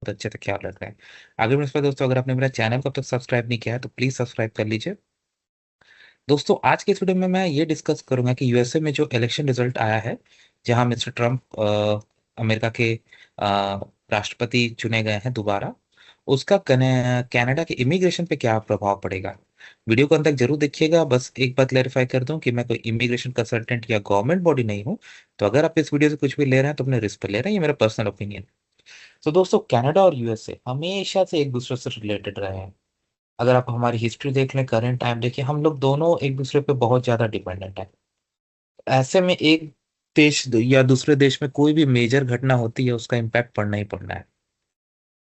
बहुत अच्छे से ख्याल रख रहे हैं। आगे बढ़ने से पहले दोस्तों, अगर आपने मेरा चैनल को अब तक सब्सक्राइब नहीं किया है तो प्लीज सब्सक्राइब कर लीजिए। दोस्तों, आज के इस वीडियो में मैं ये डिस्कस करूंगा कि यूएसए में जो इलेक्शन रिजल्ट आया है, जहां मिस्टर ट्रम्प अमेरिका के राष्ट्रपति चुने गए हैं दोबारा, उसका कनाडा के इमिग्रेशन पे क्या प्रभाव पड़ेगा। वीडियो को अंत तक जरूर देखिएगा। बस एक बात क्लेरिफाई कर दूं कि मैं कोई इमिग्रेशन कंसल्टेंट या गवर्नमेंट बॉडी नहीं हूं। तो अगर आप इस वीडियो से कुछ भी ले रहे हैं तो अपने रिस्क पे ले रहे हैं, ये मेरा पर्सनल ओपिनियन। तो दोस्तों, कनाडा और यूएसए हमेशा से एक दूसरे से रिलेटेड रहे हैं। अगर आप हमारी हिस्ट्री देख लें, करंट टाइम देखिए, हम लोग दोनों एक दूसरे पे बहुत ज्यादा डिपेंडेंट है। ऐसे में एक देश या दूसरे देश में कोई भी मेजर घटना होती है, उसका इम्पैक्ट पड़ना ही पड़ना है।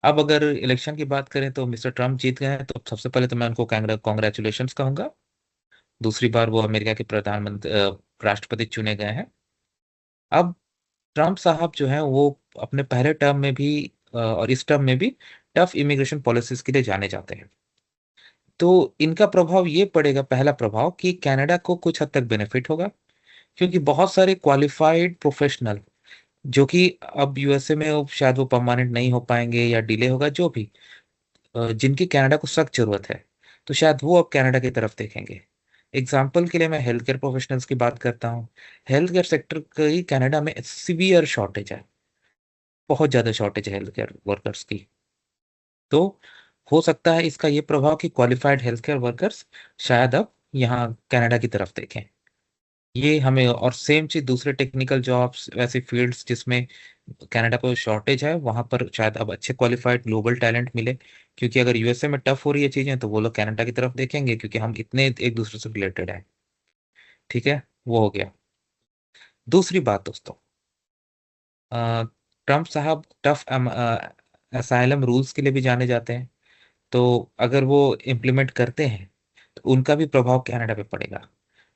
अब अगर इलेक्शन की बात करें तो मिस्टर ट्रम्प जीत गए हैं, तो सबसे पहले तो मैं उनको कॉन्ग्रेचुलेशन कहूंगा। दूसरी बार वो अमेरिका के प्रधानमंत्री राष्ट्रपति चुने गए हैं। अब ट्रम्प साहब जो है वो अपने पहले टर्म में भी और इस टर्म में भी टफ इमिग्रेशन पॉलिसीज के लिए जाने जाते हैं। तो इनका प्रभाव ये पड़ेगा, पहला प्रभाव, कि कनाडा को कुछ हद तक बेनिफिट होगा, क्योंकि बहुत सारे क्वालिफाइड प्रोफेशनल जो कि अब यूएसए में शायद वो परमानेंट नहीं हो पाएंगे या डिले होगा, जो भी जिनकी कनाडा को सख्त जरूरत है, तो शायद वो अब कनाडा की तरफ देखेंगे। एग्जाम्पल के लिए मैं हेल्थ केयर प्रोफेशनल्स की बात करता हूँ। हेल्थ केयर सेक्टर की कनाडा में सीवियर शॉर्टेज है, बहुत ज्यादा शॉर्टेज है हेल्थ केयर वर्कर्स की। तो हो सकता है इसका ये प्रभाव कि क्वालिफाइड हेल्थ केयर वर्कर्स शायद अब यहाँ कनाडा की तरफ देखें। ये हमें, और सेम चीज दूसरे टेक्निकल जॉब्स, वैसे फील्ड्स जिसमें कनाडा को शॉर्टेज है, वहां पर शायद अब अच्छे क्वालिफाइड ग्लोबल टैलेंट मिले। क्योंकि अगर यूएसए में टफ हो रही है चीजें, तो वो लोग कनाडा की तरफ देखेंगे, क्योंकि हम इतने एक दूसरे से रिलेटेड हैं। ठीक है, वो हो गया। दूसरी बात दोस्तों, अ, ट्रम्प साहब टफ असाइलम रूल्स के लिए भी जाने जाते हैं। तो अगर वो इम्प्लीमेंट करते हैं तो उनका भी प्रभाव कनाडा पे पड़ेगा।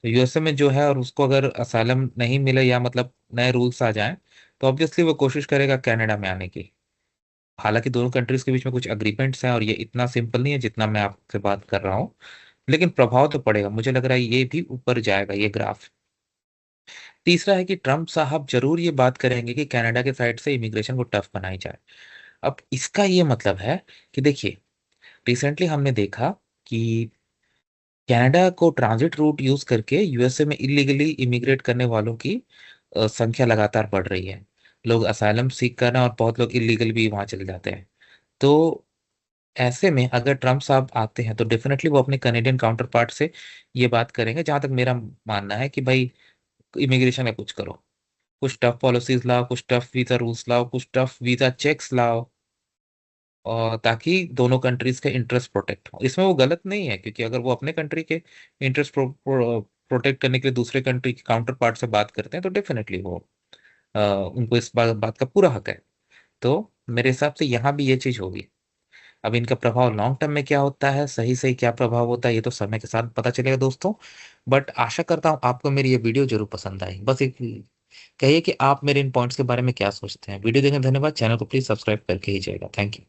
तो यूएसए में जो है, और उसको अगर असाइलम नहीं मिले या मतलब नए रूल्स आ जाएं, तो ऑब्वियसली वो कोशिश करेगा कनाडा में आने की। हालांकि दोनों कंट्रीज के बीच में कुछ अग्रीमेंट्स हैं और ये इतना सिंपल नहीं है जितना मैं आपसे बात कर रहा हूँ। लेकिन प्रभाव तो पड़ेगा, मुझे लग रहा है ये भी ऊपर जाएगा ये ग्राफ। तीसरा है कि ट्रम्प साहब जरूर ये बात करेंगे कि कनाडा के साइड से इमिग्रेशन को टफ बनाई जाए। अब इसका ये मतलब है कि देखिए, रिसेंटली हमने देखा कि कनाडा को ट्रांजिट रूट यूज करके यूएसए में इलीगली इमिग्रेट करने वालों की संख्या लगातार बढ़ रही है। लोग असाइलम सीख कर रहे हैं और बहुत लोग इलीगल भी वहां चले जाते हैं। तो ऐसे में अगर ट्रम्प साहब आते हैं तो डेफिनेटली वो अपने कनेडियन काउंटर पार्ट से ये बात करेंगे। जहां तक मेरा मानना है कि भाई, इमिग्रेशन में कुछ करो, कुछ टफ पॉलिसीज लाओ, कुछ टफ वीजा रूल्स लाओ, कुछ टफ वीजा चेक्स लाओ, और ताकि दोनों कंट्रीज के इंटरेस्ट प्रोटेक्ट हो। इसमें वो गलत नहीं है, क्योंकि अगर वो अपने कंट्री के इंटरेस्ट प्रोटेक्ट करने के लिए दूसरे कंट्री के काउंटर पार्ट से बात करते हैं, तो डेफिनेटली वो उनको इस बात का पूरा हक है। तो मेरे हिसाब से यहाँ भी ये चीज होगी। अब इनका प्रभाव लॉन्ग टर्म में क्या होता है, सही सही क्या प्रभाव होता है, ये तो समय के साथ पता चलेगा दोस्तों। बट आशा करता हूँ आपको मेरी ये वीडियो जरूर पसंद आई। बस एक कहिए कि आप मेरे इन पॉइंट्स के बारे में क्या सोचते हैं। वीडियो देखने धन्यवाद। चैनल को प्लीज सब्सक्राइब करके ही जाएगा। Thank you.